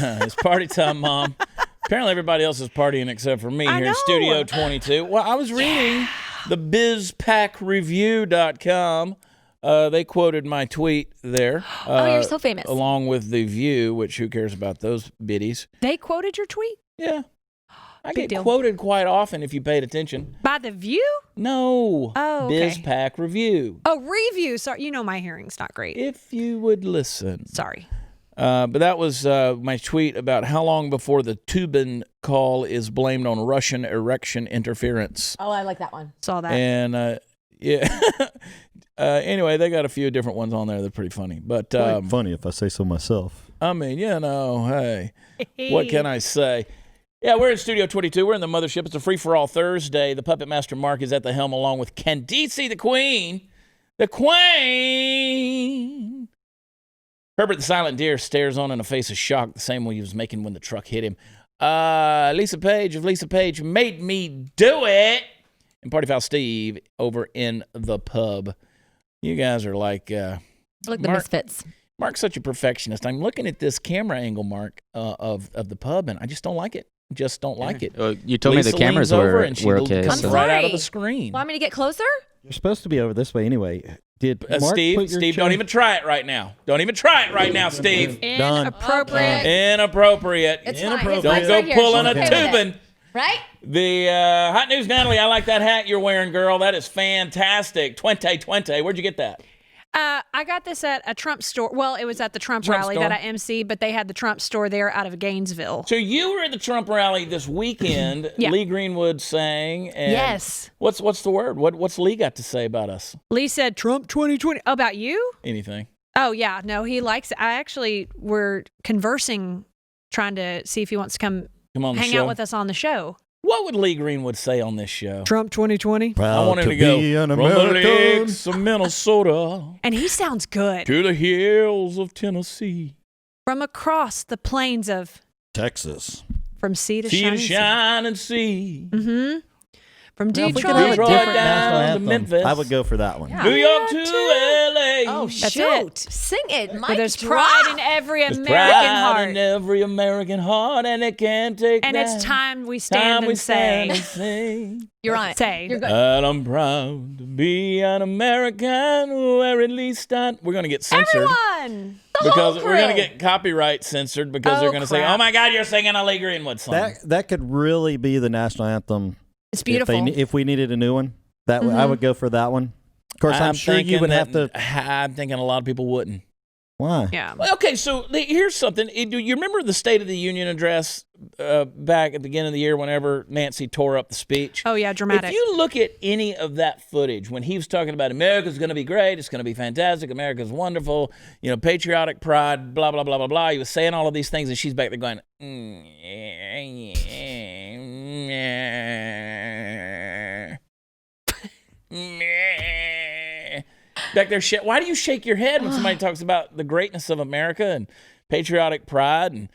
It's party time, Mom. Apparently everybody else is partying except for me here in Studio 22. Well, I was reading the bizpackreview.com. They quoted my tweet there. You're so famous. Along with The View, which who cares about those biddies? They quoted your tweet? Yeah. I get quoted quite often if you paid attention. By The View? No. Oh, okay. BizPack Review. Oh, review. Sorry, you know my hearing's not great. If you would listen. Sorry. But that was my tweet about how long before the Tubin call is blamed on Russian erection interference. Oh, I like that one. Saw that. And, yeah. Anyway, they got a few different ones on there that are pretty funny. But funny if I say so myself. I mean, hey, what can I say? Yeah, we're in Studio 22. We're in the mothership. It's a free-for-all Thursday. The Puppet Master Mark is at the helm along with Candice, the Queen. The Queen. Herbert the Silent Deer stares on in a face of shock, the same way he was making when the truck hit him. Lisa Page of Lisa Page made me do it. And Party Foul Steve over in the pub. You guys are like... Look, the misfits. Mark's such a perfectionist. I'm looking at this camera angle, Mark, of the pub, and I just don't like it. Just don't like it. You told me the cameras were okay. Comes right out of the screen. Want me to get closer? You're supposed to be over this way anyway. Did Mark Steve, don't even try it right now. Don't even try it right now, Steve. Inappropriate. Inappropriate. It's Inappropriate. fine. Don't go pulling a Okay. tubing. Right? The Hot News Natalie, I like that hat you're wearing, girl. That is fantastic. 2020. Where'd you get that? I got this at a Trump store. Well, it was at the Trump rally store? that I emceed, but they had the Trump store there out of Gainesville. So you were at the Trump rally this weekend. Yeah. Lee Greenwood sang. And Yes. What's the word? What's Lee got to say about us? Lee said, Trump 2020. Oh, about you? Anything. Oh, yeah. No, he likes it. I actually were conversing, trying to see if he wants to come on the hang show. out with us on the show. What would Lee Greenwood say on this show? Trump 2020. I want him to go an from the lakes of Minnesota And he sounds good. to the hills of Tennessee. From across the plains of, Texas. from sea to Sea to shining sea. shining sea. Mm-hmm. From Now, if we Detroit. could have a Detroit different down national to anthem, Memphis. I would go for that one. Yeah. New York to L.A. Oh, That's shoot. it. Sing it. Where Mike, there's drop. pride in every There's American pride heart. in every American heart, and it can't take And that. it's time we stand Time and we say. stand and sing. You're on it. Say. You're good. And I'm proud to be an American, where at least we're going to get censored. Everyone. Because whole we're going to crew. get copyright censored because Oh, they're going to say, crap. oh my God, you're singing a Lee Greenwood song. That could really be the national anthem. It's beautiful. If we needed a new one, I would go for that one. Of course, I'm sure you would have to. I'm thinking a lot of people wouldn't. Why? Yeah. Well, okay, so here's something. Do you remember the State of the Union address back at the beginning of the year whenever Nancy tore up the speech? Oh, yeah, dramatic. If you look at any of that footage, when he was talking about America's going to be great, it's going to be fantastic, America's wonderful, patriotic pride, blah, blah, blah, blah, blah. He was saying all of these things, and she's back there going, back there. Why do you shake your head when somebody talks about the greatness of America and patriotic pride and,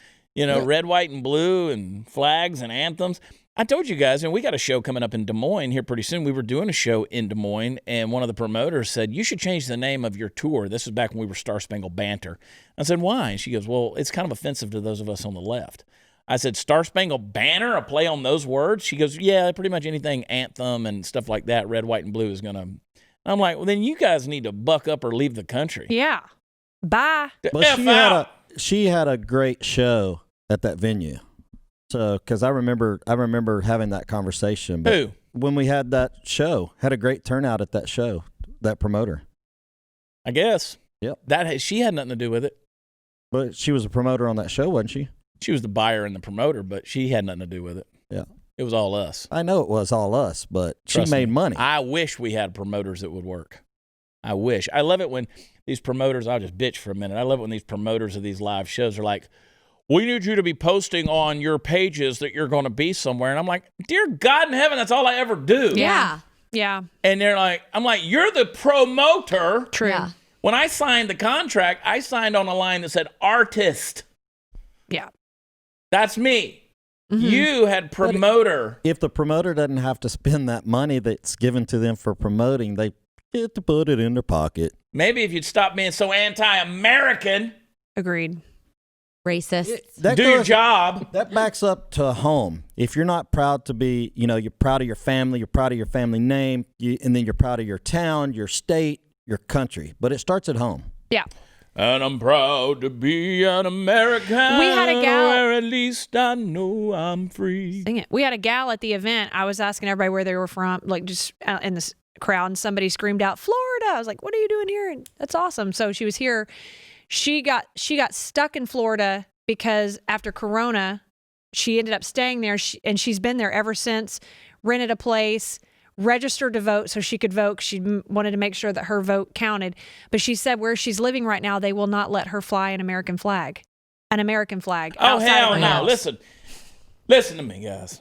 red, white, and blue and flags and anthems? I told you guys, and we got a show coming up in Des Moines here pretty soon. We were doing a show in Des Moines, and one of the promoters said, you should change the name of your tour. This was back when we were Star Spangled Banter. I said, why? And she goes, well, it's kind of offensive to those of us on the left. I said, Star Spangled Banner, a play on those words? She goes, yeah, pretty much anything anthem and stuff like that, red, white, and blue is going to... I'm like, well, then you guys need to buck up or leave the country. Yeah. Bye. But she had a great show at that venue. So, because I remember having that conversation. But Who? When we had that show, had a great turnout at that show. That promoter. I guess. Yep. She had nothing to do with it. But she was a promoter on that show, wasn't she? She was the buyer and the promoter, but she had nothing to do with it. Yeah. It was all us. I know it was all us, but Trust she made me. money. I wish we had promoters that would work. I wish. I love it when these promoters, I'll just bitch for a minute. I love it when these promoters of these live shows are like, we need you to be posting on your pages that you're going to be somewhere. And I'm like, dear God in heaven, that's all I ever do. Yeah. Yeah. And they're like, I'm like, you're the promoter. True. Yeah. When I signed the contract, I signed on a line that said artist. Yeah. That's me. Mm-hmm. You had promoter. If the promoter doesn't have to spend that money that's given to them for promoting, they get to put it in their pocket. Maybe if you'd stop being so anti-American. Agreed. Racist. Do your job. That backs up to home. If you're not proud to be, you're proud of your family, you're proud of your family name, and then you're proud of your town, your state, your country. But it starts at home. Yeah. And I'm proud to be an American. We had a gal. Where at least I know I'm free. Sing it. We had a gal at the event. I was asking everybody where they were from, like just out in this crowd, and somebody screamed out, Florida. I was like, what are you doing here? And that's awesome. So she was here. She got stuck in Florida because after Corona, she ended up staying there, and she's been there ever since, rented a place, registered to vote so she could vote. She wanted to make sure that her vote counted. But she said where she's living right now, they will not let her fly an American flag. Oh, hell of her no. house. Listen to me, guys.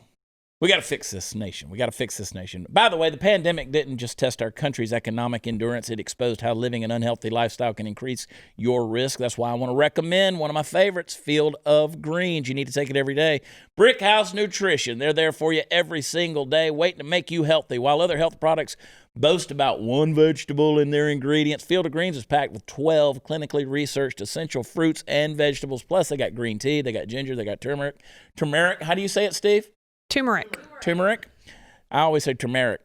We got to fix this nation. By the way, the pandemic didn't just test our country's economic endurance. It exposed how living an unhealthy lifestyle can increase your risk. That's why I want to recommend one of my favorites, Field of Greens. You need to take it every day. Brick House Nutrition. They're there for you every single day, waiting to make you healthy. While other health products boast about one vegetable in their ingredients, Field of Greens is packed with 12 clinically researched essential fruits and vegetables. Plus, they got green tea, they got ginger, they got turmeric. Turmeric, how do you say it, Steve? Turmeric. I always say turmeric.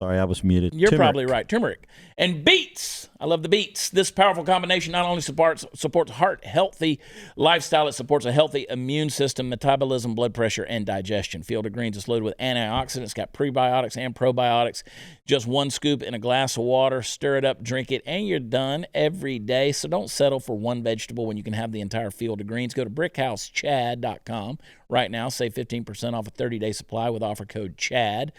Sorry, I was muted. You're probably right. Turmeric. And beets. I love the beets. This powerful combination not only supports heart-healthy lifestyle, it supports a healthy immune system, metabolism, blood pressure, and digestion. Field of Greens is loaded with antioxidants, got prebiotics and probiotics. Just one scoop in a glass of water, stir it up, drink it, and you're done every day. So don't settle for one vegetable when you can have the entire Field of Greens. Go to brickhousechad.com right now. Save 15% off a 30-day supply with offer code CHAD.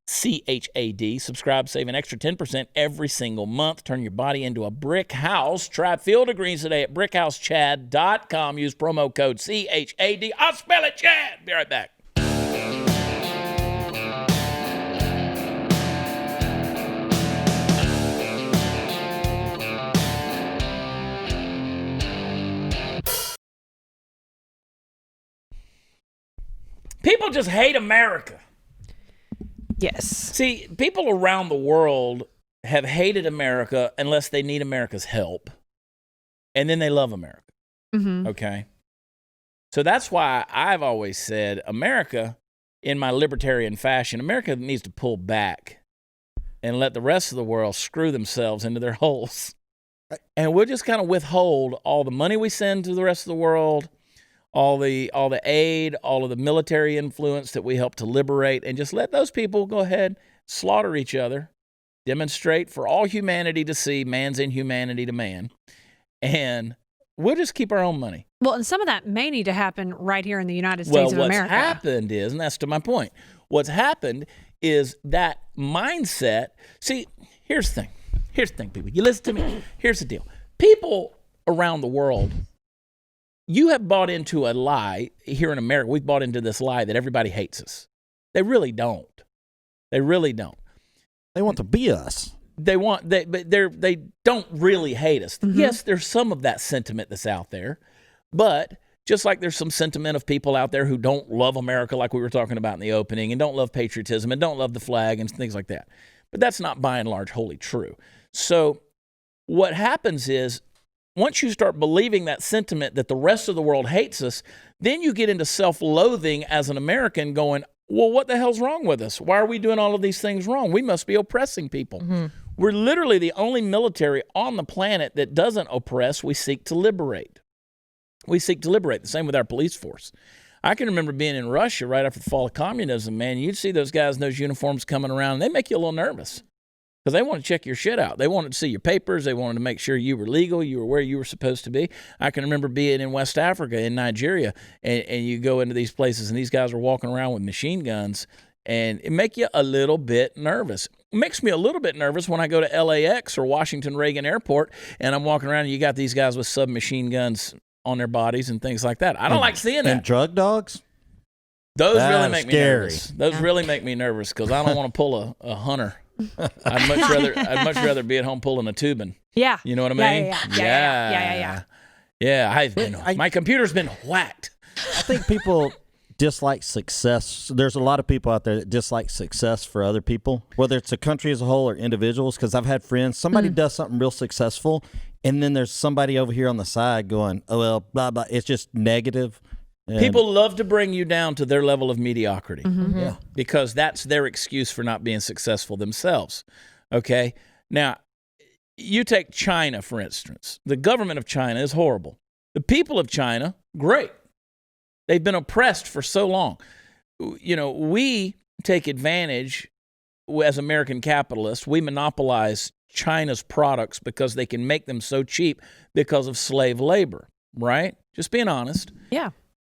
CHAD. Subscribe, save an extra 10% every single month. Turn your body into a brick house. Try Field of Greens today at brickhousechad.com. Use promo code CHAD. I'll spell it, Chad. Be right back. People just hate America. Yes. See, people around the world have hated America unless they need America's help. And then they love America. Mm-hmm. Okay? So that's why I've always said America, in my libertarian fashion, America needs to pull back and let the rest of the world screw themselves into their holes. And we'll just kind of withhold all the money we send to the rest of the world, all the aid, all of the military influence that we help to liberate, and just let those people go ahead, slaughter each other, demonstrate for all humanity to see man's inhumanity to man, and we'll just keep our own money. Well, and some of that may need to happen right here in the United States of America. What's happened is, and that's to my point, what's happened is that mindset. See, here's the thing, people. You listen to me. Here's the deal. People around the world, you have bought into a lie here in America. We've bought into this lie that everybody hates us. They really don't. They really don't. They want to be us. They don't really hate us. Mm-hmm. Yes, there's some of that sentiment that's out there, but just like there's some sentiment of people out there who don't love America, like we were talking about in the opening, and don't love patriotism and don't love the flag and things like that. But that's not by and large wholly true. So what happens is, once you start believing that sentiment that the rest of the world hates us, then you get into self-loathing as an American going, well, what the hell's wrong with us? Why are we doing all of these things wrong? We must be oppressing people. Mm-hmm. We're literally the only military on the planet that doesn't oppress. We seek to liberate. We seek to liberate. The same with our police force. I can remember being in Russia right after the fall of communism, man. You'd see those guys in those uniforms coming around, and they make you a little nervous. Because they want to check your shit out. They wanted to see your papers. They wanted to make sure you were legal, you were where you were supposed to be. I can remember being in West Africa, in Nigeria, and you go into these places, and these guys are walking around with machine guns, and it makes you a little bit nervous. It makes me a little bit nervous when I go to LAX or Washington Reagan Airport, and I'm walking around, and you got these guys with submachine guns on their bodies and things like that. I don't like seeing that. And drug dogs? Those really make me nervous. Those really make me nervous because I don't want to pull a hunter. I'd much rather be at home pulling a tubing. Yeah. You know what I mean? Yeah. Yeah. My computer's been whacked. I think people dislike success. There's a lot of people out there that dislike success for other people, whether it's a country as a whole or individuals, because I've had friends, somebody does something real successful, and then there's somebody over here on the side going, oh, well, blah, blah. It's just negative. And people love to bring you down to their level of mediocrity yeah. because that's their excuse for not being successful themselves. Okay? Now, you take China, for instance. The government of China is horrible. The people of China, great. They've been oppressed for so long. You know, we take advantage as American capitalists. We monopolize China's products because they can make them so cheap because of slave labor, right? Just being honest. Yeah.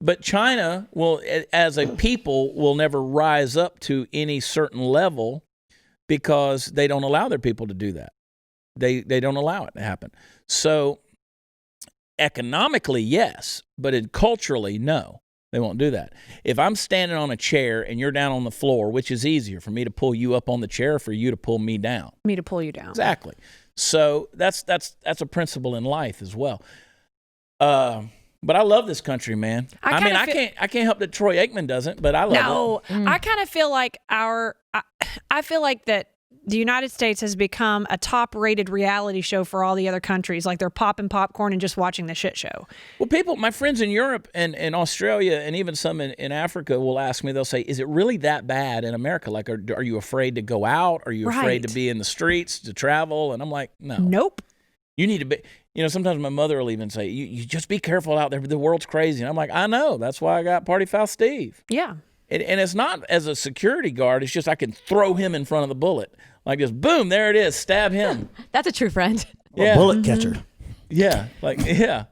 But China will, as a people, will never rise up to any certain level because they don't allow their people to do that. They don't allow it to happen. So economically, yes, but culturally, no. They won't do that. If I'm standing on a chair and you're down on the floor, which is easier, for me to pull you up on the chair or for you to pull me down? Me to pull you down. Exactly. So that's a principle in life as well. But I love this country, man. I can't help that Troy Aikman doesn't, but I love it. I kind of feel like I feel like that the United States has become a top-rated reality show for all the other countries. Like they're popping popcorn and just watching the shit show. Well, my friends in Europe and Australia and even some in Africa will ask me, they'll say, is it really that bad in America? Like, are you afraid to go out? Are you afraid to be in the streets, to travel? And I'm like, no. Nope. You need to be, sometimes my mother will even say, you just be careful out there. The world's crazy. And I'm like, I know. That's why I got Party Foul Steve. Yeah. And it's not as a security guard. It's just I can throw him in front of the bullet. Like just, boom, there it is. Stab him. That's a true friend. Yeah. Bullet catcher. Yeah. Yeah.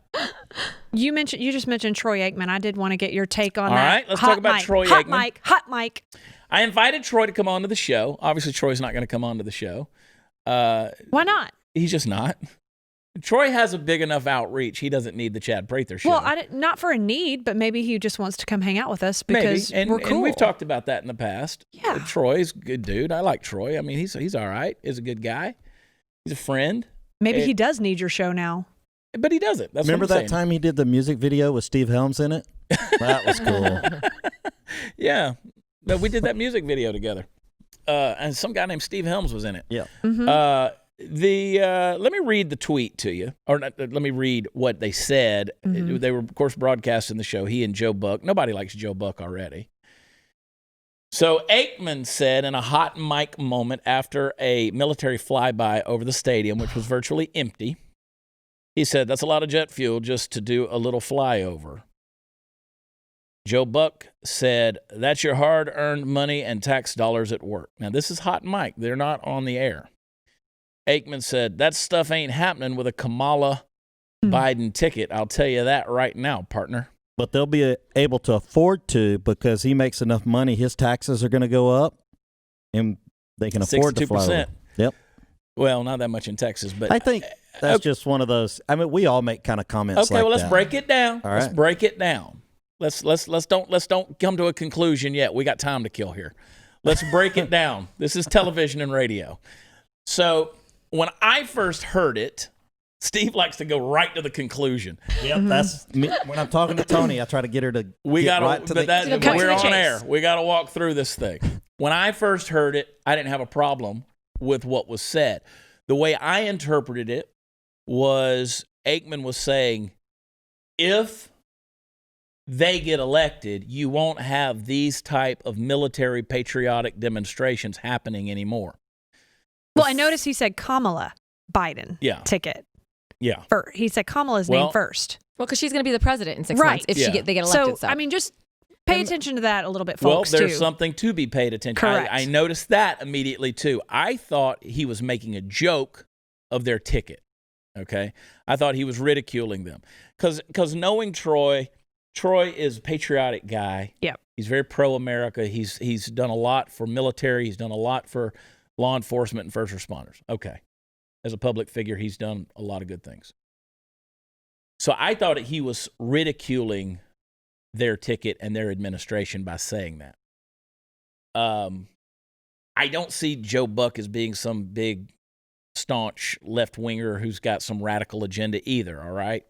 You just mentioned Troy Aikman. I did want to get your take on that. All right. Let's talk about Troy Aikman. Hot mic. I invited Troy to come on to the show. Obviously, Troy's not going to come on to the show. Why not? He's just not. Troy has a big enough outreach. He doesn't need the Chad Prather Show. Well, not for a need, but maybe he just wants to come hang out with us because we're cool. And we've talked about that in the past. Yeah. Troy's a good dude. I like Troy. I mean, he's all right. He's a good guy. He's a friend. Maybe he does need your show now. But he doesn't. Remember that time he did the music video with Steve Helms in it? That was cool. Yeah. But we did that music video together. And some guy named Steve Helms was in it. Yeah. Mm-hmm. Let me read the tweet to you, or let me read what they said. Mm-hmm. They were, of course, broadcasting the show. He and Joe Buck. Nobody likes Joe Buck already. So Aikman said in a hot mic moment after a military flyby over the stadium, which was virtually empty, he said, "That's a lot of jet fuel just to do a little flyover." Joe Buck said, "That's your hard-earned money and tax dollars at work." Now, this is hot mic. They're not on the air. Aikman said, "That stuff ain't happening with a Kamala Biden ticket. I'll tell you that right now, partner." But they'll be able to afford to because he makes enough money. His taxes are going to go up, and they can afford to fly over. Yep. Well, not that much in Texas, but I think that's just one of those. I mean, we all make kind of comments. Okay, well, let's break it down. All let's right. break it down. Let's don't come to a conclusion yet. We got time to kill here. Let's break it down. This is television and radio. So when I first heard it, Steve likes to go right to the conclusion. Yep, that's me. When I'm talking to Tony, I try to get her to we're on air. We got to walk through this thing. When I first heard it, I didn't have a problem with what was said. The way I interpreted it was Aikman was saying, if they get elected, you won't have these type of military patriotic demonstrations happening anymore. Well, I noticed he said Kamala Biden ticket. Yeah. He said Kamala's name first. Well, because she's going to be the president in 6 months if they get elected. So, I mean, just pay attention to that a little bit, folks, Well, there's something to be paid attention to. Correct. I noticed that immediately, too. I thought he was making a joke of their ticket, okay? I thought he was ridiculing them. Because knowing Troy is a patriotic guy. Yep. He's very pro-America. He's done a lot for military. He's done a lot for law enforcement and first responders. Okay. As a public figure, he's done a lot of good things. So I thought he was ridiculing their ticket and their administration by saying that. I don't see Joe Buck as being some big, staunch left-winger who's got some radical agenda either, all right?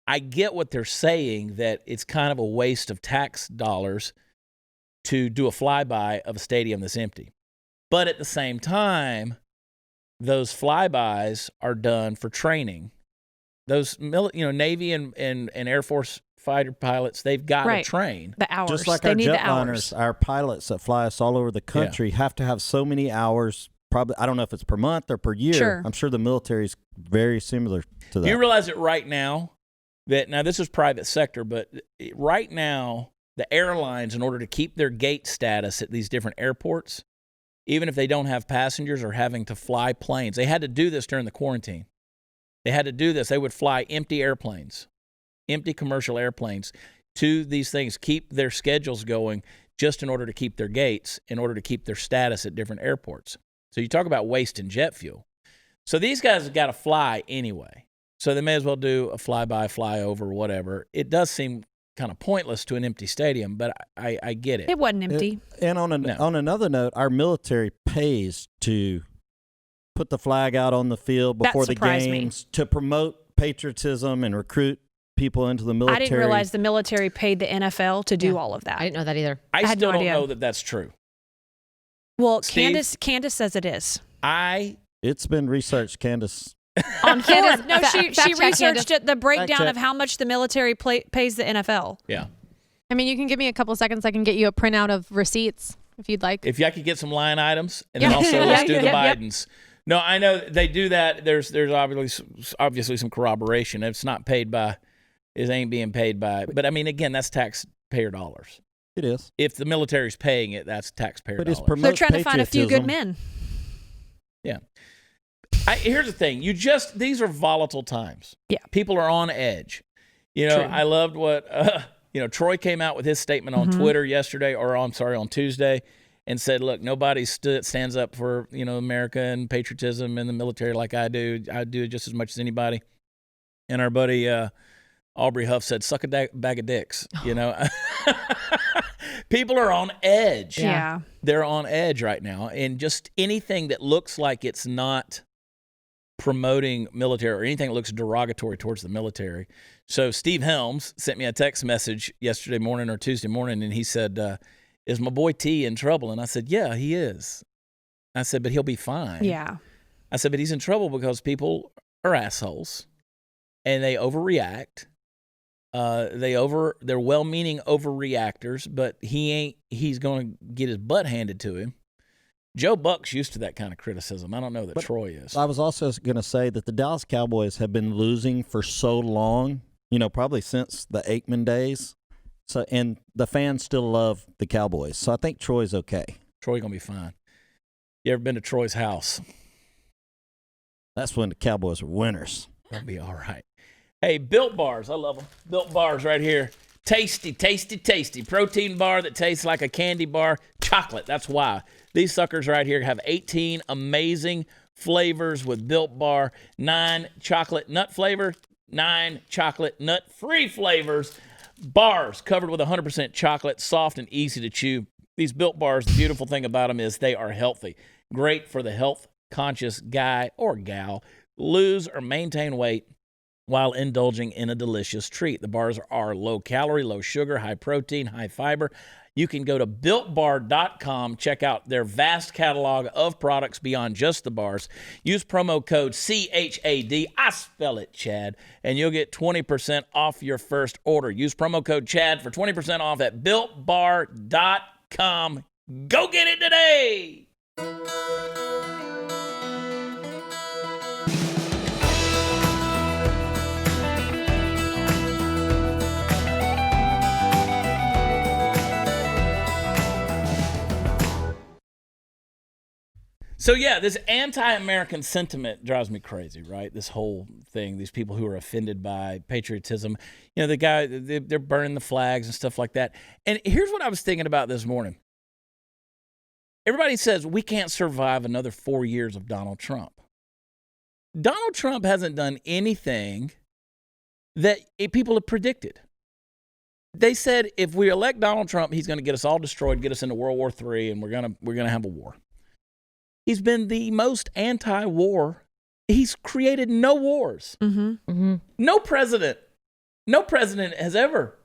I get what they're saying, that it's kind of a waste of tax dollars to do a flyby of a stadium that's empty. But at the same time, those flybys are done for training. Those, Navy and Air Force fighter pilots, they've got to train. The hours. Just like they our need jetliners, our pilots that fly us all over the country have to have so many hours. Probably, I don't know if it's per month or per year. Sure. I'm sure the military is very similar to that. Do you realize that right now, now this is private sector, but right now, the airlines, in order to keep their gate status at these different airports, even if they don't have passengers, are having to fly planes. They had to do this during the quarantine. They had to do this. They would fly empty airplanes, empty commercial airplanes to these things, keep their schedules going just in order to keep their gates, in order to keep their status at different airports. So you talk about wasting jet fuel. So these guys have got to fly anyway. So they may as well do a flyby, flyover, whatever. It does seem kind of pointless to an empty stadium, but I get it. It wasn't empty. And on another note, our military pays to put the flag out on the field before the games to promote patriotism and recruit people into the military. I didn't realize the military paid the NFL to do all of that. I didn't know that either. I still don't know that that's true. Well, Steve? Candace says it is. It's been researched, Candace. On Candace, no, she researched Candace. it, the breakdown of how much the military pays the NFL. Yeah. I mean, you can give me a couple seconds. I can get you a printout of receipts if you'd like. If I could get some line items, and then also let's do the Bidens. No, I know they do that. There's obviously some corroboration. It's not paid by, it ain't being paid by. But I mean, again, that's taxpayer dollars. It is. If the military's paying it, that's taxpayer dollars. They're trying to find a few good men. Yeah. Here's the thing. These are volatile times. Yeah. People are on edge. True. I loved what, Troy came out with his statement on Twitter yesterday, on Tuesday, and said, look, nobody stands up for, America and patriotism and the military like I do. I do it just as much as anybody. And our buddy Aubrey Huff said, suck a bag of dicks, People are on edge. Yeah. They're on edge right now. And just anything that looks like it's not promoting military or anything that looks derogatory towards the military. So Steve Helms sent me a text message yesterday morning or Tuesday morning, and he said, is my boy T in trouble? And I said, yeah, he is. I said, but he'll be fine. Yeah. I said, but he's in trouble because people are assholes and they overreact. They're well-meaning overreactors, but he's going to get his butt handed to him. Joe Buck's used to that kind of criticism. I don't know that Troy is. I was also going to say that the Dallas Cowboys have been losing for so long, probably since the Aikman days. So, and the fans still love the Cowboys. So I think Troy's okay. Troy's going to be fine. You ever been to Troy's house? That's when the Cowboys were winners. That'll be all right. Hey, Built Bars. I love them. Built Bars right here. Tasty, tasty, tasty. Protein bar that tastes like a candy bar. Chocolate. That's why. These suckers right here have 18 amazing flavors with Built Bar. 9 chocolate nut flavor, 9 chocolate nut-free flavors. Bars covered with 100% chocolate, soft and easy to chew. These Built Bars, the beautiful thing about them is they are healthy. Great for the health-conscious guy or gal. Lose or maintain weight while indulging in a delicious treat. The bars are low calorie, low sugar, high protein, high fiber. You can go to BuiltBar.com, check out their vast catalog of products beyond just the bars. Use promo code CHAD, I spell it Chad, and you'll get 20% off your first order. Use promo code Chad for 20% off at BuiltBar.com. Go get it today! So, yeah, this anti-American sentiment drives me crazy, right? This whole thing, these people who are offended by patriotism. The guy, they're burning the flags and stuff like that. And here's what I was thinking about this morning. Everybody says we can't survive another 4 years of Donald Trump. Donald Trump hasn't done anything that people have predicted. They said if we elect Donald Trump, he's going to get us all destroyed, get us into World War III, and we're going to have a war. He's been the most anti-war. He's created no wars. Mm-hmm. Mm-hmm. No president No president has ever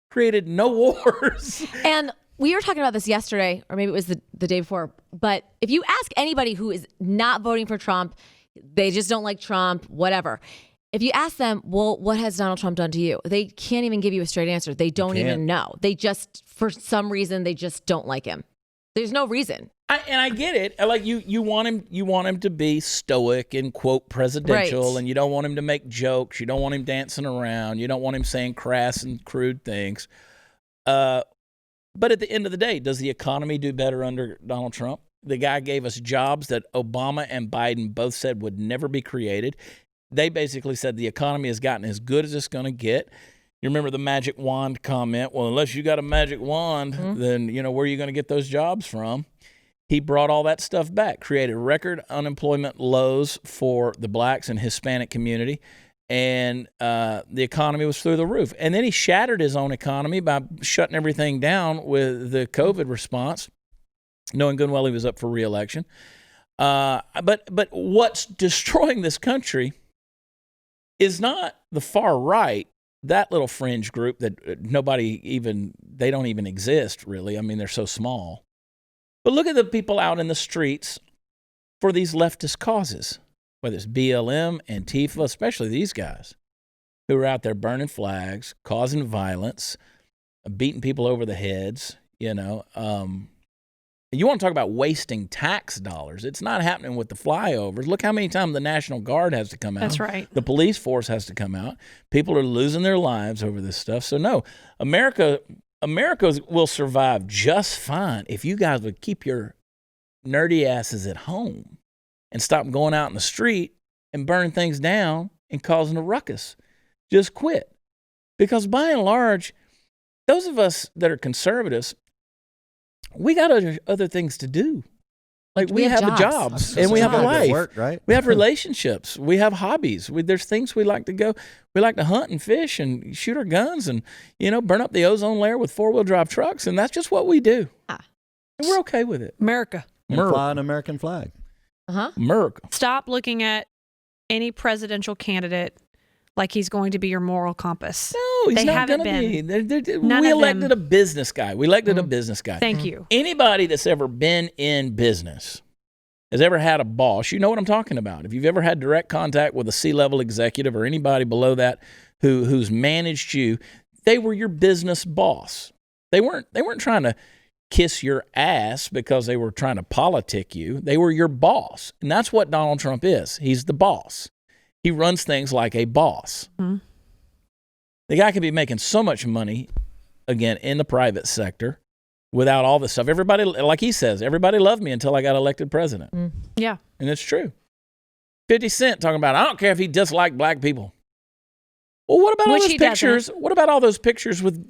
created no wars. And we were talking about this yesterday, or maybe it was the day before, but if you ask anybody who is not voting for Trump, they just don't like Trump, whatever. If you ask them, well, what has Donald Trump done to you? They can't even give you a straight answer. They don't even know. They just, for some reason, they just don't like him. There's no reason. I get it. Like you want him to be stoic and quote presidential, Right. and you don't want him to make jokes. You don't want him dancing around. You don't want him saying crass and crude things. But at the end of the day, does the economy do better under Donald Trump? The guy gave us jobs that Obama and Biden both said would never be created. They basically said the economy has gotten as good as it's going to get. You remember the magic wand comment? Well, unless you got a magic wand, then, where are you going to get those jobs from? He brought all that stuff back, created record unemployment lows for the blacks and Hispanic community, and the economy was through the roof. And then he shattered his own economy by shutting everything down with the COVID response, knowing good and well he was up for re-election. But what's destroying this country is not the far right, that little fringe group that they don't even exist, really. I mean, they're so small. But look at the people out in the streets for these leftist causes, whether it's BLM, Antifa, especially these guys who are out there burning flags, causing violence, beating people over the heads, You want to talk about wasting tax dollars. It's not happening with the flyovers. Look how many times the National Guard has to come out. That's right. The police force has to come out. People are losing their lives over this stuff. So, no, America will survive just fine if you guys would keep your nerdy asses at home and stop going out in the street and burning things down and causing a ruckus. Just quit. Because by and large, those of us that are conservatives, we got other things to do. Like we have jobs and we have a life. Work, right? We have relationships. We have hobbies. There's things we like to go. We like to hunt and fish and shoot our guns and, burn up the ozone layer with 4-wheel drive trucks. And that's just what we do. And we're okay with it. America. And fly an American flag. America. Stop looking at any presidential candidate like he's going to be your moral compass. No, he's not going to be. We elected a business guy. We elected a business guy. Thank you. Anybody that's ever been in business has ever had a boss, you know what I'm talking about. If you've ever had direct contact with a C-level executive or anybody below that who's managed you, they were your business boss. They weren't trying to kiss your ass because they were trying to politic you. They were your boss. And that's what Donald Trump is. He's the boss. He runs things like a boss. Mm-hmm. The guy could be making so much money, again, in the private sector without all this stuff. Everybody, like he says, everybody loved me until I got elected president. Mm. Yeah. And it's true. 50 Cent talking about, I don't care if he disliked black people. Well, what about all those pictures? What about all those pictures with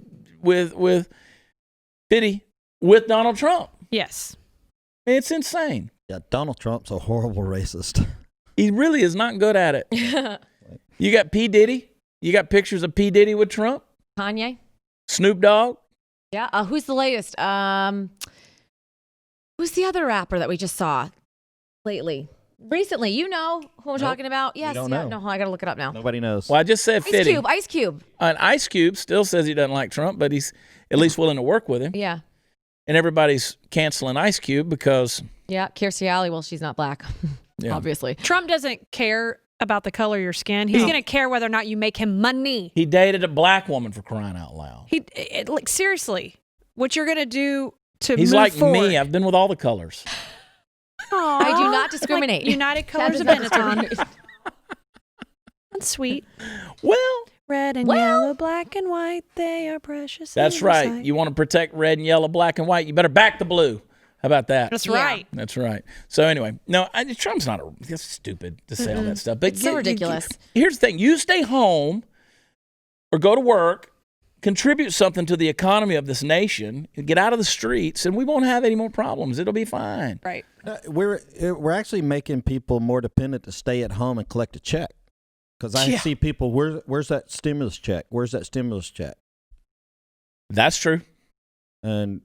50 with Donald Trump? Yes. It's insane. Yeah, Donald Trump's a horrible racist. He really is not good at it. You got P. Diddy. You got pictures of P. Diddy with Trump. Kanye. Snoop Dogg. Yeah. Who's the latest? Who's the other rapper that we just saw recently? You know who I'm talking about? Yes. Don't know. No, I got to look it up now. Nobody knows. Well, I just said 50. Ice Cube. And Ice Cube still says he doesn't like Trump, but he's at least willing to work with him. Yeah. And everybody's canceling Ice Cube because... Yeah, Kirstie Alley, well, she's not black, obviously. Trump doesn't care about the color of your skin. He's going to care whether or not you make him money. He dated a black woman, for crying out loud. Like, seriously, what you're going to do to He's move like forward. me. I've been with all the colors. Aww, I do not discriminate. Like United Colors of Benetton. That's sweet. Well... Red and yellow, black and white, they are precious. That's right. You want to protect red and yellow, black and white, you better back the blue. How about that? That's right. That's right. So anyway, no, Trump's not it's stupid to say all that stuff. But It's so ridiculous. Here's the thing. You stay home or go to work, contribute something to the economy of this nation, get out of the streets, and we won't have any more problems. It'll be fine. Right. We're actually making people more dependent to stay at home and collect a check. Because I see people, where's that stimulus check? Where's that stimulus check? That's true. And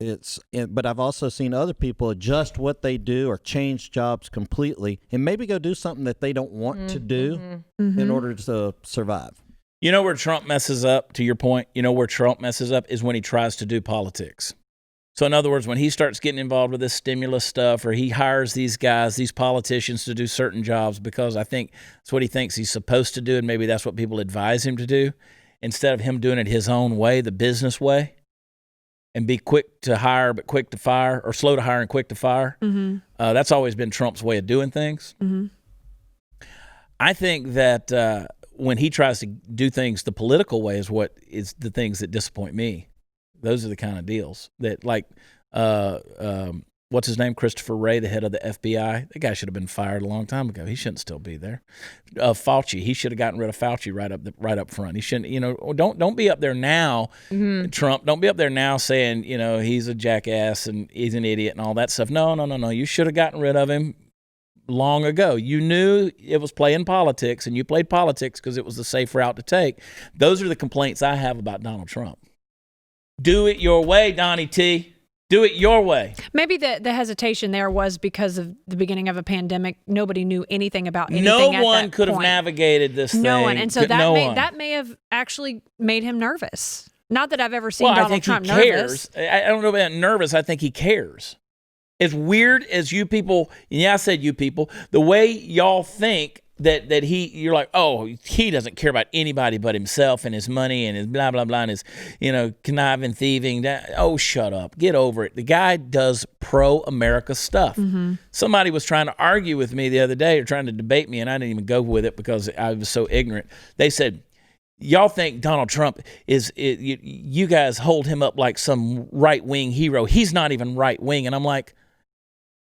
but I've also seen other people adjust what they do or change jobs completely and maybe go do something that they don't want to do in order to survive. You know where Trump messes up, to your point? You know where Trump messes up is when he tries to do politics. So in other words, when he starts getting involved with this stimulus stuff, or he hires these guys, these politicians to do certain jobs because I think that's what he thinks he's supposed to do, and maybe that's what people advise him to do, instead of him doing it his own way, the business way, and be quick to hire but quick to fire, or slow to hire and quick to fire. Mm-hmm. That's always been Trump's way of doing things. Mm-hmm. I think that when he tries to do things the political way is what is the things that disappoint me. Those are the kind of deals that, like, what's his name? Christopher Wray, the head of the FBI. That guy should have been fired a long time ago. He shouldn't still be there. Fauci, he should have gotten rid of Fauci right up front. He shouldn't. Don't be up there now, Trump. Don't be up there now saying he's a jackass and he's an idiot and all that stuff. No. You should have gotten rid of him long ago. You knew it was playing politics, and you played politics because it was the safe route to take. Those are the complaints I have about Donald Trump. Do it your way, Donnie T. Do it your way. Maybe the hesitation there was because of the beginning of a pandemic. Nobody knew anything about anything. No at one that could have point. navigated this thing. No one, and so that one. may have actually made him nervous. Not that I've ever seen I Donald think Trump he cares. nervous. I don't know about nervous. I think he cares. As weird as you people, I said you people, the way y'all think that you're like, oh, he doesn't care about anybody but himself and his money and his blah, blah, blah, and his, conniving, thieving. Oh, shut up. Get over it. The guy does pro-America stuff. Mm-hmm. Somebody was trying to argue with me the other day, or trying to debate me, and I didn't even go with it because I was so ignorant. They said, y'all think Donald Trump you guys hold him up like some right-wing hero. He's not even right-wing. And I'm like,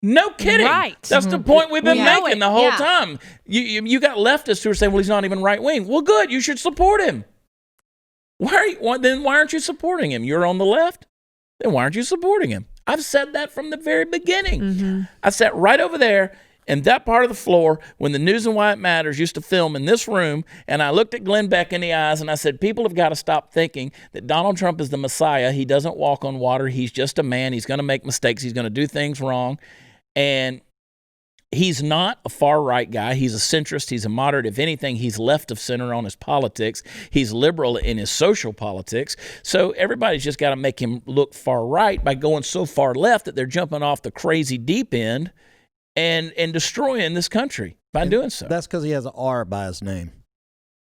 no kidding. Right. That's the point we've been making the whole Yeah. time. You got leftists who are saying, well, he's not even right-wing. Well, good. You should support him. Why aren't you supporting him? You're on the left? Then why aren't you supporting him? I've said that from the very beginning. Mm-hmm. I sat right over there in that part of the floor when the News and Why It Matters used to film in this room, and I looked at Glenn Beck in the eyes and I said, people have got to stop thinking that Donald Trump is the Messiah. He doesn't walk on water. He's just a man. He's going to make mistakes. He's going to do things wrong. And he's not a far-right guy. He's a centrist. He's a moderate. If anything, he's left of center on his politics. He's liberal in his social politics. So everybody's just got to make him look far-right by going so far left that they're jumping off the crazy deep end and destroying this country by doing so. That's because he has an R by his name.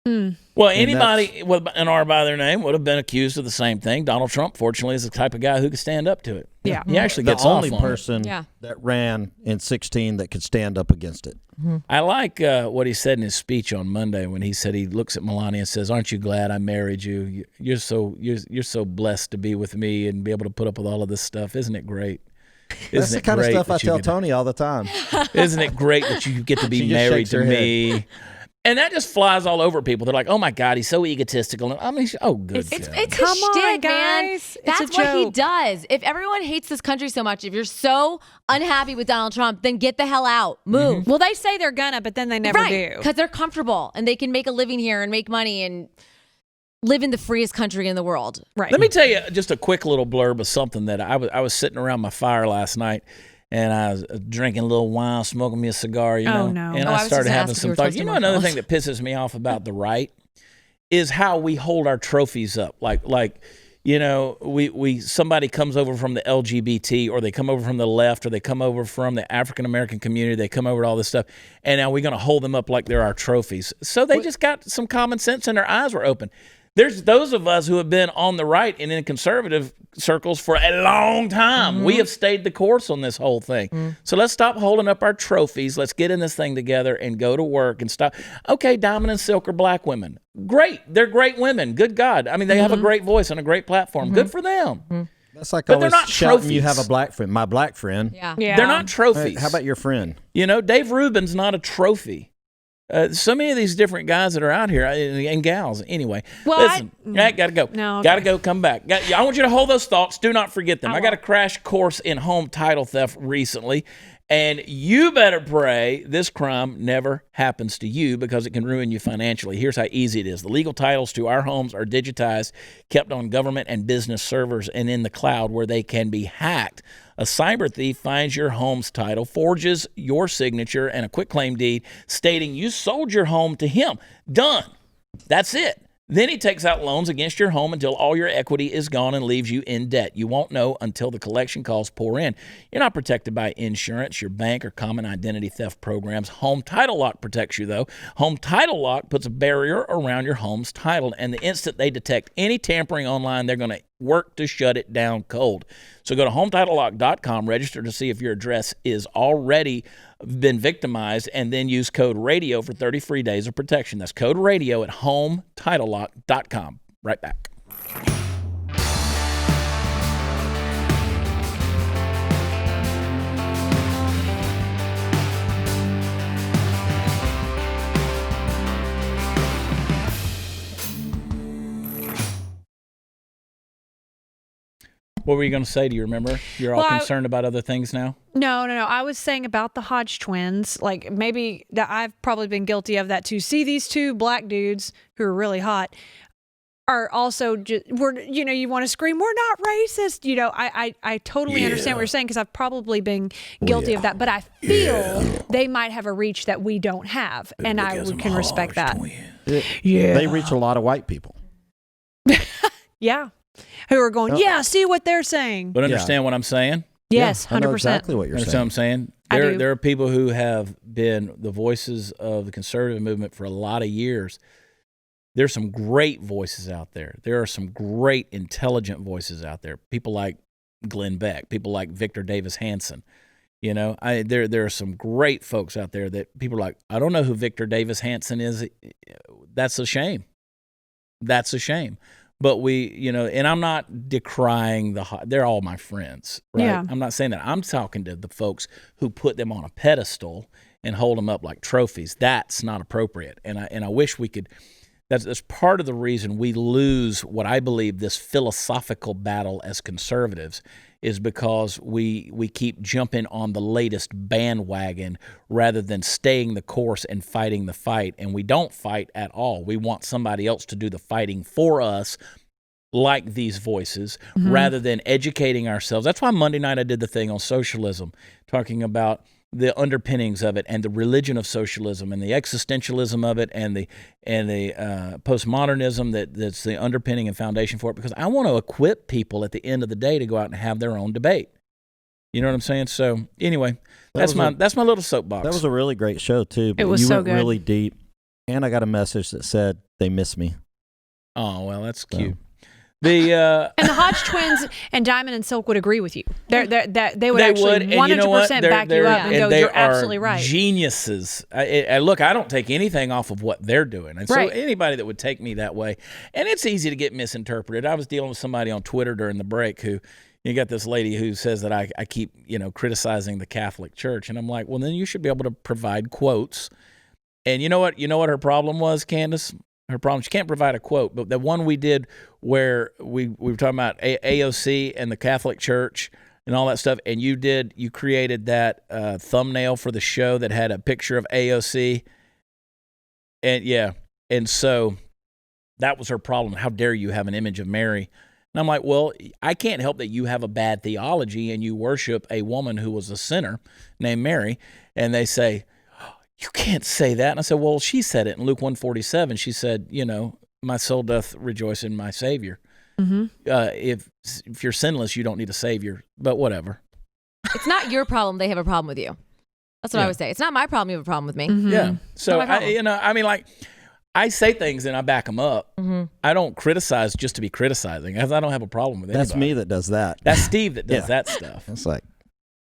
Well, anybody with an R by their name would have been accused of the same thing. Donald Trump, fortunately, is the type of guy who could stand up to it. Yeah. He actually The gets only off on it. person that ran in 2016 that could stand up against it. I like what he said in his speech on Monday when he said he looks at Melania and says, "Aren't you glad I married you? You're so blessed to be with me and be able to put up with all of this stuff. Isn't it great?" That's the kind of stuff I tell Tony all the time. Isn't it great that you get to be married to me? And that just flies all over people. They're like, "Oh my God, he's so egotistical." And I mean, oh, good. It's God. his Come on, shtick, guys. man. It's That's a what he joke. does. If everyone hates this country so much, if you're so unhappy with Donald Trump, then get the hell out. Move. Well, they say they're gonna, but then they never do. Because they're comfortable and they can make a living here and make money and live in the freest country in the world. Right. Let me tell you just a quick little blurb of something that I was sitting around my fire last night, and I was drinking a little wine, smoking me a cigar, Oh, no. And Oh, I I was started just having asking if some you were thoughts. toasting You know, another marshmallows. thing that pisses me off about the right is how we hold our trophies up. Like we somebody comes over from the LGBT, or they come over from the left, or they come over from the African American community, they come over to all this stuff, and now we're going to hold them up like they're our trophies. So they just got some common sense and their eyes were open. There's those of us who have been on the right and in conservative circles for a long time. Mm-hmm. We have stayed the course on this whole thing. So let's stop holding up our trophies. Let's get in this thing together and go to work and stop. Okay, Diamond and Silk are black women. Great. They're great women. Good God. I mean, they have a great voice and a great platform. Good for them. That's like But they're always not shouting you trophies. have a black friend. My black friend. Yeah. Yeah. They're not trophies. Hey, how about your friend? Dave Rubin's not a trophy. So many of these different guys that are out here and gals. Anyway, Well, listen, gotta go. No, okay. Gotta go. Come back. I want you to hold those thoughts. Do not forget them. I got a crash course in home title theft recently, and you better pray this crime never happens to you because it can ruin you financially. Here's how easy it is. The legal titles to our homes are digitized, kept on government and business servers and in the cloud where they can be hacked. A cyber thief finds your home's title, forges your signature and a quitclaim deed stating you sold your home to him. Done. That's it. Then he takes out loans against your home until all your equity is gone and leaves you in debt. You won't know until the collection calls pour in. You're not protected by insurance, your bank, or common identity theft programs. Home Title Lock protects you, though. Home Title Lock puts a barrier around your home's title, and the instant they detect any tampering online, they're going to work to shut it down cold. So go to HometitleLock.com, register to see if your address is already been victimized, and then use code RADIO for 30 free days of protection. That's code RADIO at HometitleLock.com. Right back. What were you going to say? Do you remember? You're all concerned about other things now? No. I was saying about the Hodge twins. Like, maybe that I've probably been guilty of that too. See, these two black dudes who are really hot are also you want to scream, we're not racist. I totally understand what you're saying, because I've probably been guilty of that. But I feel they might have a reach that we don't have, and I can respect that. They reach a lot of white people. Yeah. Who are going, see what they're saying. But understand what I'm saying? Yes, 100%. I know exactly what you're saying. Understand what I'm saying? There are people who have been the voices of the conservative movement for a lot of years. There's some great voices out there. There are some great, intelligent voices out there. People like Glenn Beck, people like Victor Davis Hanson. There are some great folks out there that people are like, I don't know who Victor Davis Hanson is. That's a shame. That's a shame. But and I'm not decrying they're all my friends, right? Yeah. I'm not saying that. I'm talking to the folks who put them on a pedestal and hold them up like trophies. That's not appropriate. And I wish we could. That's part of the reason we lose what I believe this philosophical battle as conservatives is because we keep jumping on the latest bandwagon rather than staying the course and fighting the fight. And we don't fight at all. We want somebody else to do the fighting for us, like these voices, rather than educating ourselves. That's why Monday night I did the thing on socialism, talking about the underpinnings of it and the religion of socialism and the existentialism of it and the postmodernism that's the underpinning and foundation for it, because I want to equip people at the end of the day to go out and have their own debate. You know what I'm saying? So anyway, that's my little soapbox. That was a really great show too. It was you so went good. Really deep, and I got a message that said they miss me. Oh well, that's cute. And the Hodge twins and Diamond and Silk would agree with you. They would actually 100% back you up and go, you're absolutely right. Geniuses. Look, I don't take anything off of what they're doing. And so Right. anybody that would take me that way, and it's easy to get misinterpreted. I was dealing with somebody on Twitter during the break who, you got this lady who says that I keep, criticizing the Catholic Church. And I'm like, well, then you should be able to provide quotes. And you know what her problem was, Candace? Her problem, she can't provide a quote, but the one we did where we were talking about AOC and the Catholic Church and all that stuff, and you created that thumbnail for the show that had a picture of AOC, and so that was her problem. How dare you have an image of Mary? And I'm like, well, I can't help that you have a bad theology and you worship a woman who was a sinner named Mary, and they say, you can't say that. And I said, well, she said it in Luke 1:47. She said, my soul doth rejoice in my Savior. Mm-hmm. If you're sinless, you don't need a Savior, but whatever. It's not your problem. They have a problem with you. That's what I would say. It's not my problem. You have a problem with me. Mm-hmm. Yeah. So, I say things and I back them up. Mm-hmm. I don't criticize just to be criticizing. I don't have a problem with anybody. That's me that does that. That's Steve that does that stuff. It's like,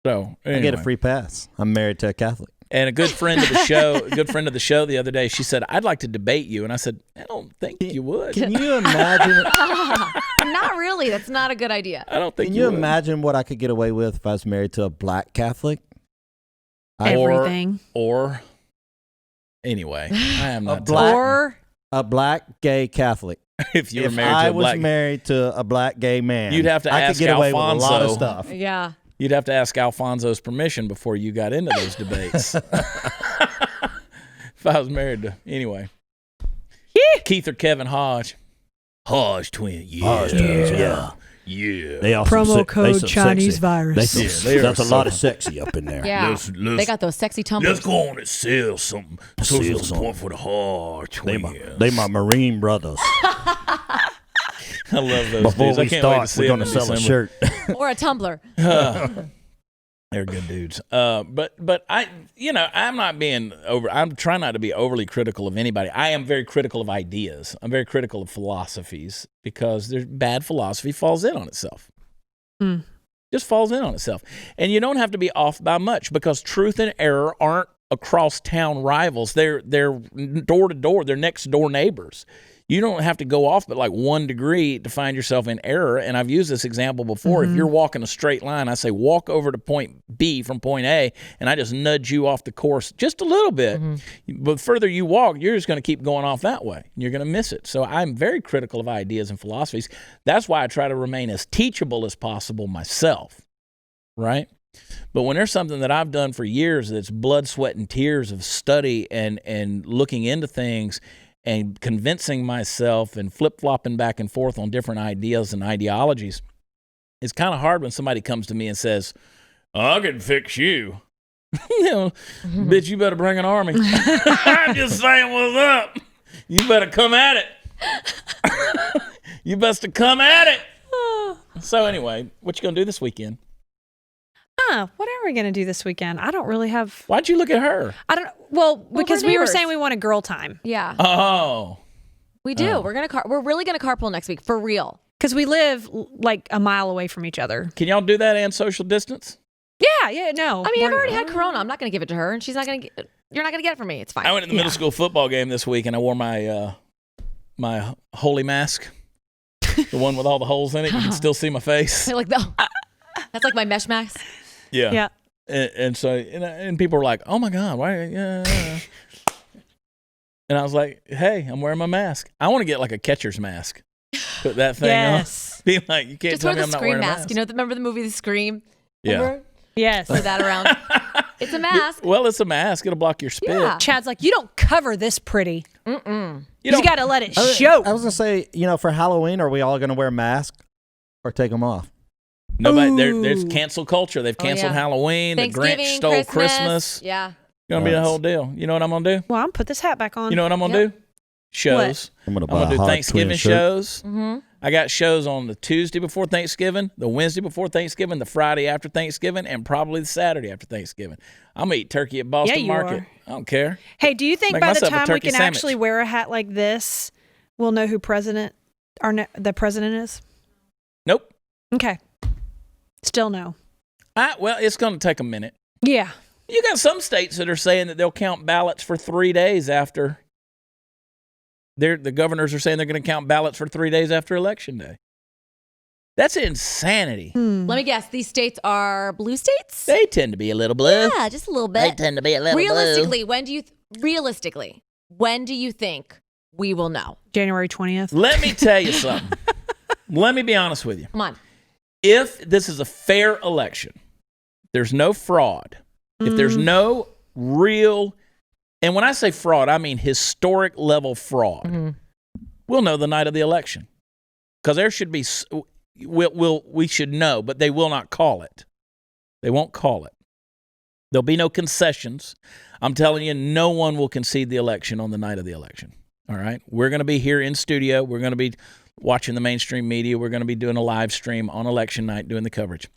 so anyway. I get a free pass. I'm married to a Catholic. And a good friend of the show, the other day, she said, I'd like to debate you. And I said, I don't think you would. Can you imagine? Not really. That's not a good idea. I don't think Can you you would. imagine what I could get away with if I was married to a black Catholic? Everything. Or anyway, I am not a black gay Catholic. If you were married to a black, black, I was married to a black gay man, you'd have to I ask could get away Alfonso. with a lot of stuff. Yeah. You'd have to ask Alfonso's permission before you got into those debates. If I was married to, anyway. Keith or Kevin Hodge? Hodge twin, yeah. Yeah. They also Promo code some Chinese sexy. virus. That's a lot of sexy up in there. Yeah. They got those sexy tumblers. Let's go on and sell something. Sell some point for the heart. They my Marine brothers. I love those Before dudes. I we can't wait to start, see we're them going in to sell a December. shirt. Or a tumbler. They're good dudes. But I'm not being over. I'm trying not to be overly critical of anybody. I am very critical of ideas. I'm very critical of philosophies because there's bad philosophy falls in on itself. Just falls in on itself. And you don't have to be off by much because truth and error aren't across town rivals. They're door to door. They're next door neighbors. You don't have to go off but like 1 degree to find yourself in error. And I've used this example before. If you're walking a straight line, I say walk over to point B from point A, and I just nudge you off the course just a little bit. But the further you walk, you're just going to keep going off that way. You're going to miss it. So I'm very critical of ideas and philosophies. That's why I try to remain as teachable as possible myself, right? But when there's something that I've done for years that's blood, sweat, and tears of study and looking into things and convincing myself and flip-flopping back and forth on different ideas and ideologies, it's kind of hard when somebody comes to me and says, I can fix you. Bitch, you better bring an army. I'm just saying what's up. You better come at it. You best to come at it. So anyway, what you going to do this weekend? What are we going to do this weekend? I don't really have. Why'd you look at her? I don't. Well, because we're we were neighbors. saying we wanted girl time. Yeah. Oh. We do. We're really gonna carpool next week for real. Because we live like a mile away from each other. Can y'all do that and social distance? Yeah, no. I mean, I've already had Corona. I'm not gonna give it to her, and she's not gonna. You're not gonna get it from me. It's fine. I went to the middle school football game this week, and I wore my my holy mask, the one with all the holes in it. You can still see my face. Like that's like my mesh mask. Yeah. And so and people were like, "Oh my God, why?" And I was like, "Hey, I'm wearing my mask. I want to get like a catcher's mask. Put that thing on. Be like, you can't Just tell wear me the I'm not Scream wearing a mask. mask." You know, remember the movie The Scream? Yeah. Remember? Yes. Throw that around. It's a mask. Well, it's a mask. It'll block your spit. Yeah. Chad's like, you don't cover this pretty. You You got to let it show. I was gonna say, for Halloween, are we all gonna wear masks or take them off? Nobody. There's cancel culture. They've canceled yeah. Halloween. The Thanksgiving, Grinch stole Christmas. Yeah. Gonna be the whole deal. You know what I'm gonna do? Well, I'm going to put this hat back on. You know what I'm gonna do? Shows. I'm gonna I'm gonna do Thanksgiving shows. Mm-hmm. I got shows on the Tuesday before Thanksgiving, the Wednesday before Thanksgiving, the Friday after Thanksgiving, and probably the Saturday after Thanksgiving. I'm gonna eat turkey at Boston you Market. are. I don't care. Hey, do you think Make by the myself a time we turkey can sandwich. actually wear a hat like this, we'll know who the president is? Nope. Okay. Still no. Well, it's gonna take a minute. Yeah. You got some states that are saying that they'll count ballots for 3 days after. The governors are saying they're going to count ballots for 3 days after Election Day. That's insanity. Let me guess. These states are blue states? They tend to be a little blue. Yeah, just a little They bit. tend to be a little Realistically, blue. when do you think we will know? January 20th. Let me tell you something. Let me be honest with you. Come on. If this is a fair election, there's no fraud, if there's no real, and when I say fraud, I mean historic level fraud, we'll know the night of the election. Because there should be, we should know, but they will not call it. They won't call it. There'll be no concessions. I'm telling you, no one will concede the election on the night of the election. All right? We're going to be here in studio. We're going to be watching the mainstream media. We're going to be doing a live stream on election night, doing the coverage.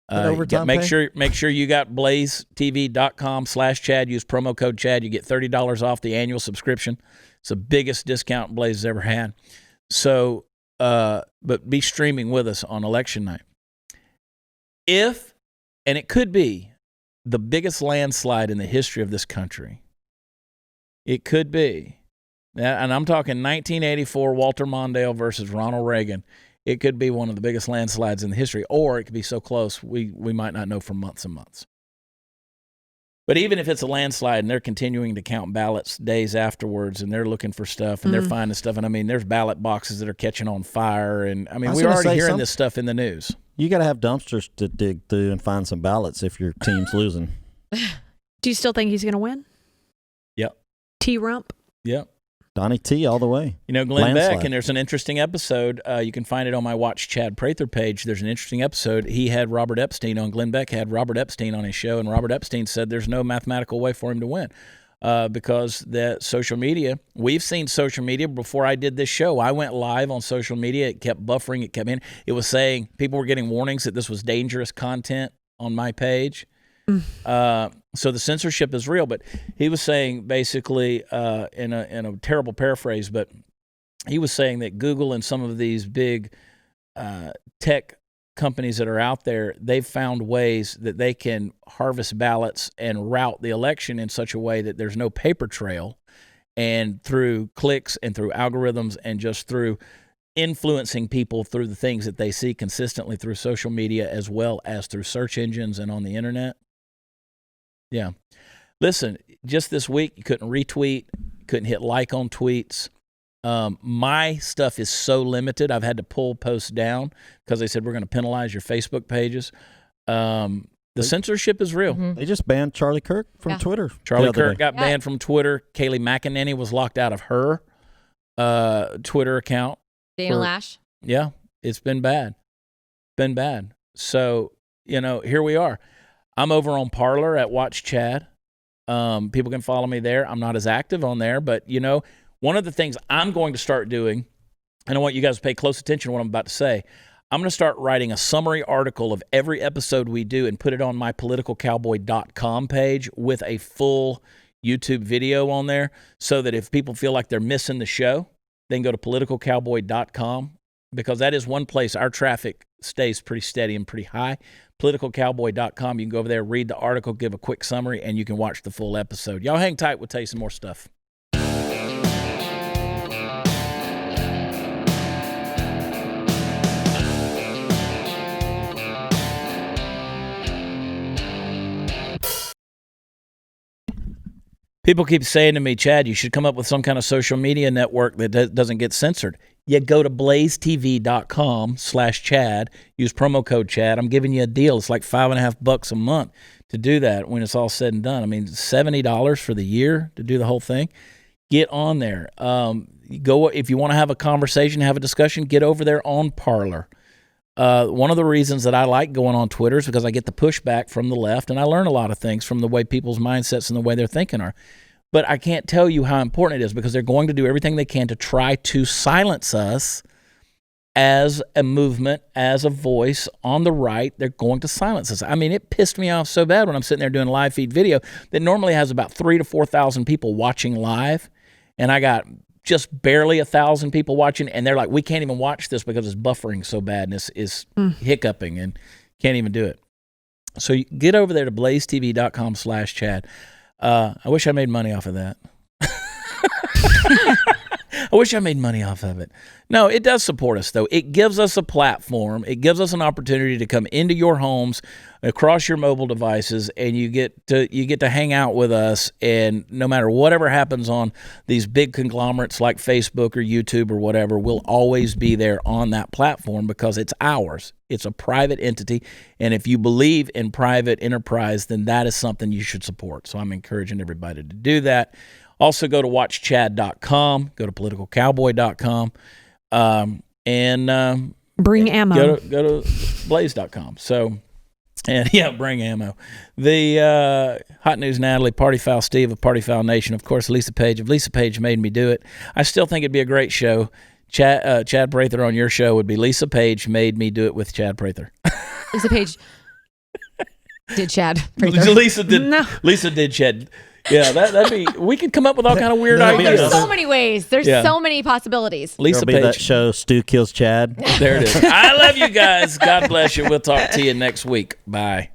Make sure you got blazetv.com/Chad. Use promo code Chad. You get $30 off the annual subscription. It's the biggest discount Blaze has ever had. So, but be streaming with us on election night. And it could be the biggest landslide in the history of this country. It could be. And I'm talking 1984 Walter Mondale versus Ronald Reagan. It could be one of the biggest landslides in the history, or it could be so close we might not know for months and months. But even if it's a landslide and they're continuing to count ballots days afterwards and they're looking for stuff and they're finding stuff, and I mean, there's ballot boxes that are catching on fire, and I mean, we're already hearing this stuff in the news. You got to have dumpsters to dig through and find some ballots if your team's losing. Do you still think he's going to win? Yep. T-Rump? Yep. Donnie T all the way. You know, Glenn Landslide. Beck, and there's an interesting episode. You can find it on my Watch Chad Prather page. There's an interesting episode. He had Robert Epstein on. Glenn Beck had Robert Epstein on his show, and Robert Epstein said there's no mathematical way for him to win because the social media, we've seen social media before I did this show. I went live on social media. It kept buffering. It kept in. It was saying people were getting warnings that this was dangerous content on my page. So the censorship is real, but he was saying basically in a terrible paraphrase, but he was saying that Google and some of these big tech companies that are out there, they've found ways that they can harvest ballots and route the election in such a way that there's no paper trail, and through clicks and through algorithms and just through influencing people through the things that they see consistently through social media as well as through search engines and on the internet. Yeah. Listen, just this week, you couldn't retweet, couldn't hit like on tweets. My stuff is so limited, I've had to pull posts down because they said we're going to penalize your Facebook pages. The censorship is real. They just banned Charlie Kirk from Twitter. Charlie Kirk got banned from Twitter. Kayleigh McEnany was locked out of her Twitter account. Daniel Lash. Yeah, it's been bad. Been bad. So, you know, here we are. I'm over on Parler at Watch Chad. People can follow me there. I'm not as active on there, but, you know, one of the things I'm going to start doing, and I want you guys to pay close attention to what I'm about to say, I'm going to start writing a summary article of every episode we do and put it on my politicalcowboy.com page with a full YouTube video on there so that if people feel like they're missing the show, they can go to politicalcowboy.com because that is one place our traffic stays pretty steady and pretty high. Politicalcowboy.com. You can go over there, read the article, give a quick summary, and you can watch the full episode. Y'all hang tight. We'll tell you some more stuff. People keep saying to me, Chad, you should come up with some kind of social media network that doesn't get censored. You go to blazetv.com/Chad. Use promo code Chad. I'm giving you a deal. It's like $5.50 a month to do that when it's all said and done. I mean, $70 for the year to do the whole thing. Get on there. Go if you want to have a conversation, have a discussion, get over there on Parler. One of the reasons that I like going on Twitter is because I get the pushback from the left, and I learn a lot of things from the way people's mindsets and the way they're thinking are. But I can't tell you how important it is because they're going to do everything they can to try to silence us as a movement, as a voice on the right. They're going to silence us. I mean, it pissed me off so bad when I'm sitting there doing live feed video that normally has about 3,000 to 4,000 people watching live, and I got just barely 1,000 people watching, and they're like, we can't even watch this because it's buffering so bad and it's hiccuping and can't even do it. So you get over there to blazetv.com/Chad. I wish I made money off of that. I wish I made money off of it. No, it does support us, though. It gives us a platform. It gives us an opportunity to come into your homes, across your mobile devices, and you get to hang out with us. And no matter whatever happens on these big conglomerates like Facebook or YouTube or whatever, we'll always be there on that platform because it's ours. It's a private entity, and if you believe in private enterprise, then that is something you should support. So I'm encouraging everybody to do that. Also, go to watchchad.com, go to politicalcowboy.com, and bring ammo. Go to blaze.com. So, and yeah, bring ammo. The Hot News Natalie, Party Foul Steve of Party Foul Nation, of course, Lisa Page. If Lisa Page made me do it, I still think it'd be a great show. Chad Prather on your show would be Lisa Page made me do it with Chad Prather. Lisa Page did Chad Prather. Lisa did Chad. Yeah, that'd be. We could come up with all kind of weird ideas. There's so many ways. There's so many possibilities. Lisa There'll Page. be that show, Stu Kills Chad. There it is. I love you guys. God bless you. We'll talk to you next week. Bye.